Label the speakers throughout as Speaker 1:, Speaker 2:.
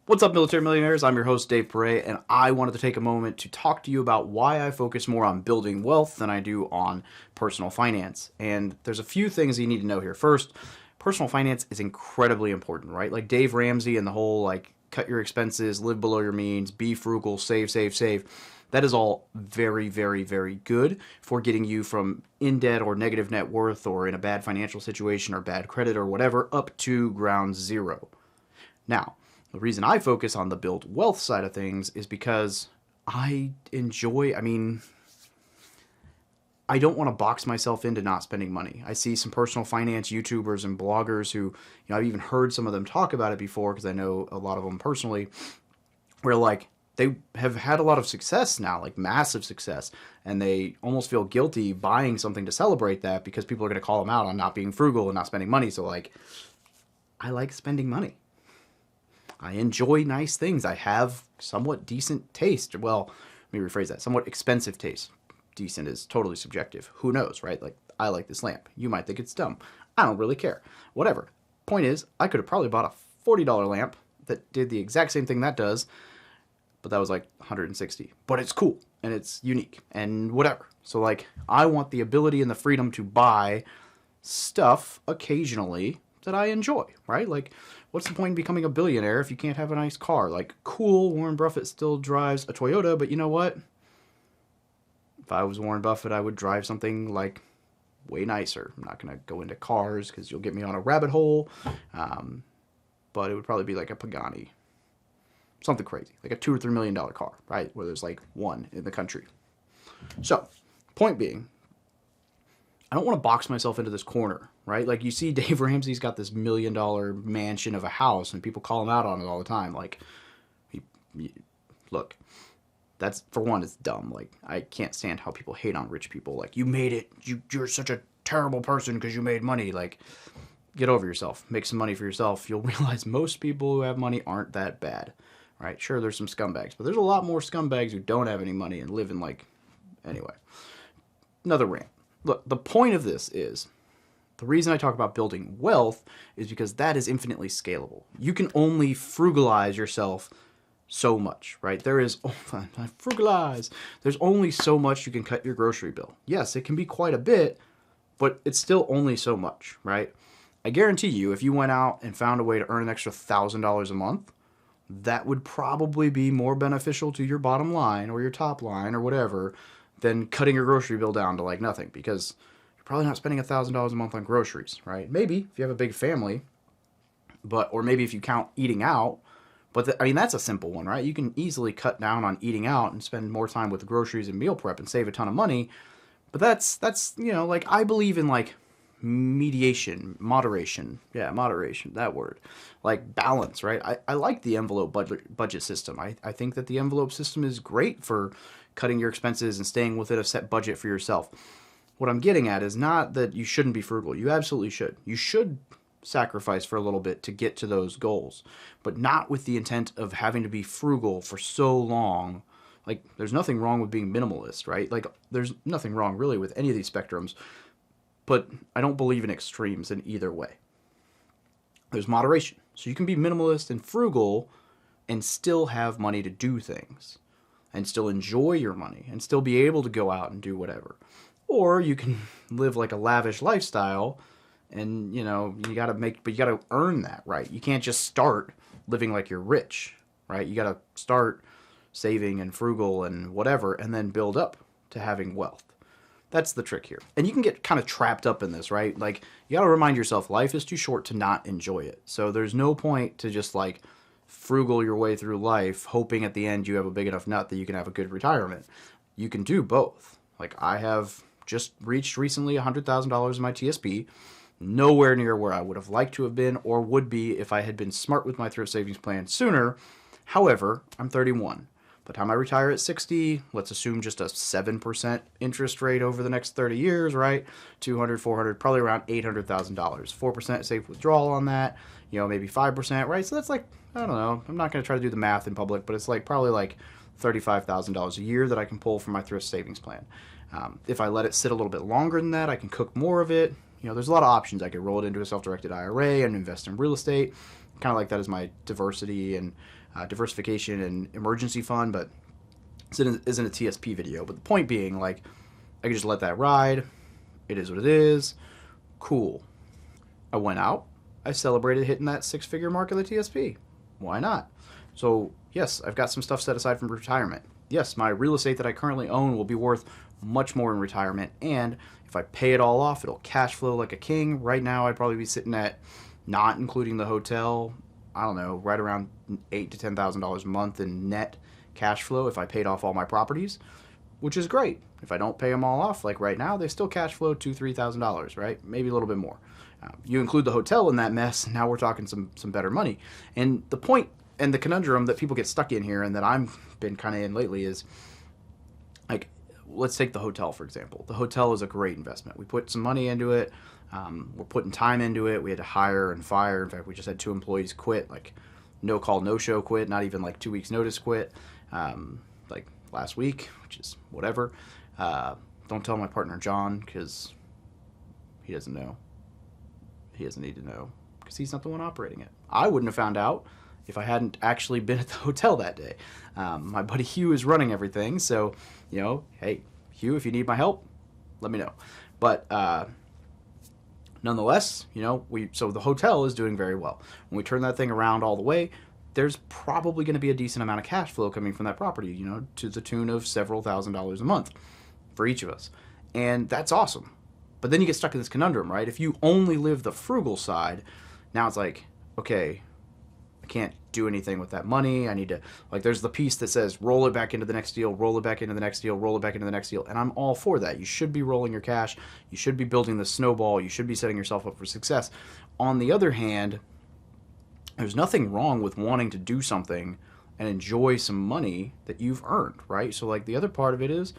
Speaker 1: What's up, Military Millionaires? I'm your host, Dave Perret, and I wanted to take a moment to talk to you about why I focus more on building wealth than I do on personal finance. And there's a few things you need to know here. First, personal finance is incredibly important, right? Like Dave Ramsey and the whole, cut your expenses, live below your means, be frugal, save, save, save. That is all very, very, very good for getting you from in debt or negative net worth or in a bad financial situation or bad credit or whatever up to ground zero. Now, the reason I focus on the build wealth side of things is because I enjoy, I don't want to box myself into not spending money. I see some personal finance YouTubers and bloggers who, I've even heard some of them talk about it before because I know a lot of them personally, where they have had a lot of success now, like massive success, and they almost feel guilty buying something to celebrate that because people are going to call them out on not being frugal and not spending money. So I like spending money. I enjoy nice things. I have somewhat decent taste. Well, let me rephrase that. Somewhat expensive taste. Decent is totally subjective. Who knows, right? Like, I like this lamp. You might think it's dumb. I don't really care. Whatever. Point is, I could have probably bought a $40 lamp that did the exact same thing that does, but that was like $160. But it's cool, and it's unique, and whatever. So, I want the ability and the freedom to buy stuff occasionally that I enjoy, right? What's the point in becoming a billionaire if you can't have a nice car? Cool, Warren Buffett still drives a Toyota, but you know what? If I was Warren Buffett, I would drive something way nicer. I'm not going to go into cars because you'll get me on a rabbit hole, but it would probably be like a Pagani. Something crazy, like a $2 or $3 million car, right? Where there's one in the country. So, point being, I don't want to box myself into this corner, right? You see Dave Ramsey's got this $1 million mansion of a house, and people call him out on it all the time. Look, that's, for one, it's dumb. I can't stand how people hate on rich people. You made it. You're such a terrible person because you made money. Get over yourself. Make some money for yourself. You'll realize most people who have money aren't that bad, right? Sure, there's some scumbags, but there's a lot more scumbags who don't have any money and live in, anyway. Another rant. Look, the point of this is, the reason I talk about building wealth is because that is infinitely scalable. You can only frugalize yourself so much, right? Frugalize. There's only so much you can cut your grocery bill. Yes, it can be quite a bit, but it's still only so much, right? I guarantee you, if you went out and found a way to earn an extra $1,000 a month, that would probably be more beneficial to your bottom line or your top line or whatever than cutting your grocery bill down to nothing, because you're probably not spending $1,000 a month on groceries, right? Maybe if you have a big family, or maybe if you count eating out, but that's a simple one, right? You can easily cut down on eating out and spend more time with groceries and meal prep and save a ton of money. But that's I believe in moderation, that word, balance, right? I like the envelope budget system. I think that the envelope system is great for cutting your expenses and staying within a set budget for yourself. What I'm getting at is not that you shouldn't be frugal. You absolutely should. You should sacrifice for a little bit to get to those goals, but not with the intent of having to be frugal for so long. There's nothing wrong with being minimalist, right? There's nothing wrong really with any of these spectrums, but I don't believe in extremes in either way. There's moderation. So you can be minimalist and frugal and still have money to do things, and still enjoy your money, and still be able to go out and do whatever. Or you can live a lavish lifestyle, and you gotta earn that, right? You can't just start living like you're rich, right? You gotta start saving and frugal and whatever, and then build up to having wealth. That's the trick here. And you can get kind of trapped up in this, right? You gotta remind yourself, life is too short to not enjoy it. So there's no point to just frugal your way through life, hoping at the end you have a big enough nut that you can have a good retirement. You can do both. I have just reached recently $100,000 in my TSP, nowhere near where I would have liked to have been or would be if I had been smart with my thrift savings plan sooner. However, I'm 31. By the time I retire at 60, let's assume just a 7% interest rate over the next 30 years, right? 200, 400, probably around $800,000. 4% safe withdrawal on that, maybe 5%, right? So that's I don't know. I'm not going to try to do the math in public, but it's probably $35,000 a year that I can pull from my thrift savings plan. If I let it sit a little bit longer than that, I can cook more of it. There's a lot of options. I could roll it into a self-directed IRA and invest in real estate. kind of like that as my diversity and diversification and emergency fund, but this isn't a TSP video. But the point being, like, I could just let that ride. It is what it is. Cool. I went out. I celebrated hitting that 6-figure mark of the TSP. Why not? So, yes, I've got some stuff set aside from retirement. Yes, my real estate that I currently own will be worth much more in retirement. And if I pay it all off, it'll cash flow like a king. Right now, I'd probably be sitting at, not including the hotel, I don't know, right around $8,000 to $10,000 a month in net cash flow if I paid off all my properties, which is great. If I don't pay them all off, like right now, they still cash flow $2,000 to $3,000, right? Maybe a little bit more. You include the hotel in that mess, and now we're talking some better money. And the point and the conundrum that people get stuck in here, and that I've been kind of in lately, is like, let's take the hotel for example. The hotel is a great investment. We put some money into it. We're putting time into it. We had to hire and fire. In fact, we just had 2 employees quit, like no call, no show quit, not even like 2 weeks notice quit, like last week, which is whatever. Don't tell my partner John, because he doesn't know. He doesn't need to know, because he's not the one operating it. I wouldn't have found out if I hadn't actually been at the hotel that day. My buddy Hugh is running everything, so, hey, Hugh, if you need my help, let me know. But nonetheless, so the hotel is doing very well. When we turn that thing around all the way, there's probably going to be a decent amount of cash flow coming from that property, to the tune of several $1,000s a month for each of us. And that's awesome. But then you get stuck in this conundrum, right? If you only live the frugal side, now it's like, okay, I can't do anything with that money. I need to, like, there's the piece that says roll it back into the next deal, roll it back into the next deal, roll it back into the next deal. And I'm all for that. You should be rolling your cash. You should be building the snowball. You should be setting yourself up for success. On the other hand, there's nothing wrong with wanting to do something and enjoy some money that you've earned, right? So, like, the other part of it is,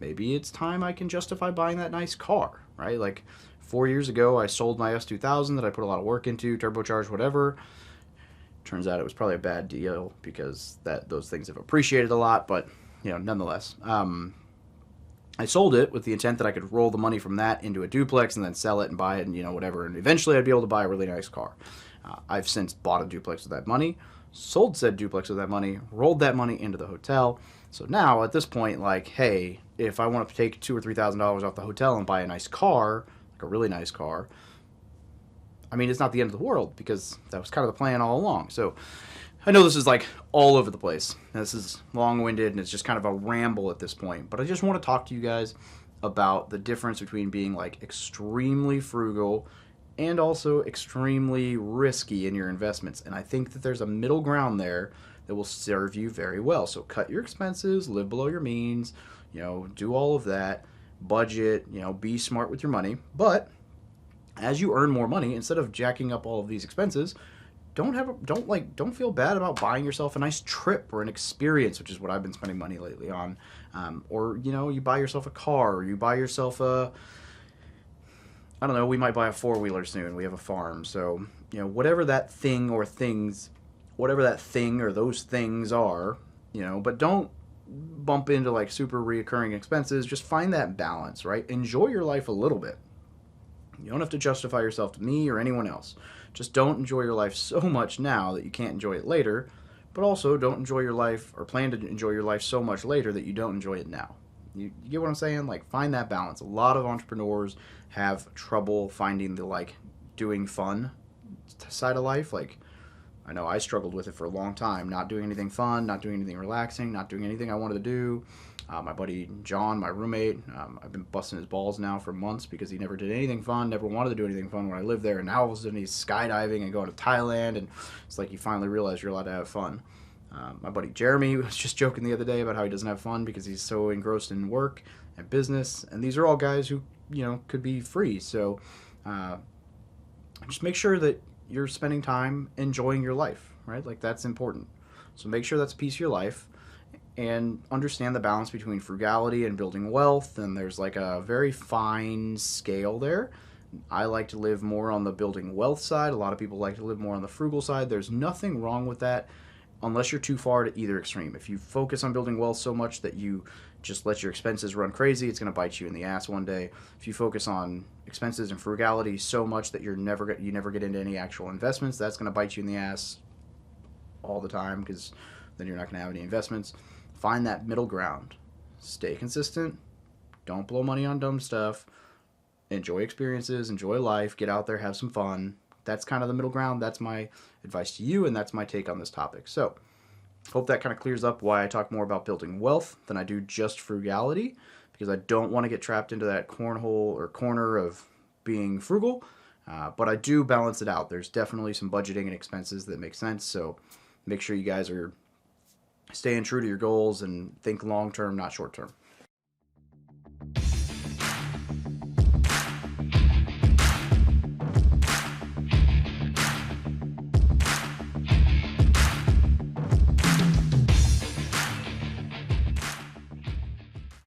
Speaker 1: maybe it's time I can justify buying that nice car, right? Like 4 years ago, I sold my S2000 that I put a lot of work into, turbocharged, whatever. Turns out it was probably a bad deal, because those things have appreciated a lot, but nonetheless, I sold it with the intent that I could roll the money from that into a duplex and then sell it and buy it and whatever, and eventually I'd be able to buy a really nice car. I've since bought a duplex with that money, sold said duplex with that money, rolled that money into the hotel. So now at this point, like, hey, if I want to take $2,000 or $3,000 off the hotel and buy a nice car, like a really nice car, I mean, it's not the end of the world, because that was kind of the plan all along. So I know this is like all over the place. This is long-winded and it's just kind of a ramble at this point, but I just want to talk to you guys about the difference between being like extremely frugal and also extremely risky in your investments. And I think that there's a middle ground there that will serve you very well. So cut your expenses, live below your means, do all of that, budget, be smart with your money. But as you earn more money, instead of jacking up all of these expenses, don't feel bad about buying yourself a nice trip or an experience, which is what I've been spending money lately on. Or you buy yourself a car, or you buy yourself I don't know, we might buy a 4-wheeler soon. We have a farm. So, whatever that thing or those things are, but don't bump into like super reoccurring expenses. Just find that balance, right? Enjoy your life a little bit. You don't have to justify yourself to me or anyone else. Just don't enjoy your life so much now that you can't enjoy it later, but also don't enjoy your life or plan to enjoy your life so much later that you don't enjoy it now. You get what I'm saying? Like, find that balance. A lot of entrepreneurs have trouble finding the, like, doing fun side of life. Like, I know I struggled with it for a long time. Not doing anything fun, not doing anything relaxing, not doing anything I wanted to do. My buddy John, my roommate, I've been busting his balls now for months because he never did anything fun, never wanted to do anything fun when I lived there, and now all of a sudden he's skydiving and going to Thailand, and it's like you finally realize you're allowed to have fun. My buddy Jeremy was just joking the other day about how he doesn't have fun because he's so engrossed in work and business, and these are all guys who, could be free. So just make sure that you're spending time enjoying your life, right? Like, that's important. So make sure that's a piece of your life, and understand the balance between frugality and building wealth. And there's like a very fine scale there. I like to live more on the building wealth side. A lot of people like to live more on the frugal side. There's nothing wrong with that. unless you're too far to either extreme. If you focus on building wealth so much that you just let your expenses run crazy, it's going to bite you in the ass one day. If you focus on expenses and frugality so much that you never get into any actual investments, that's going to bite you in the ass all the time, because then you're not going to have any investments. Find that middle ground. Stay consistent. Don't blow money on dumb stuff. Enjoy experiences, enjoy life, get out there, have some fun. That's kind of the middle ground. That's my advice to you, and that's my take on this topic. So, hope that kind of clears up why I talk more about building wealth than I do just frugality, because I don't want to get trapped into that cornhole or corner of being frugal, but I do balance it out. There's definitely some budgeting and expenses that make sense, so make sure you guys are staying true to your goals and think long term, not short term.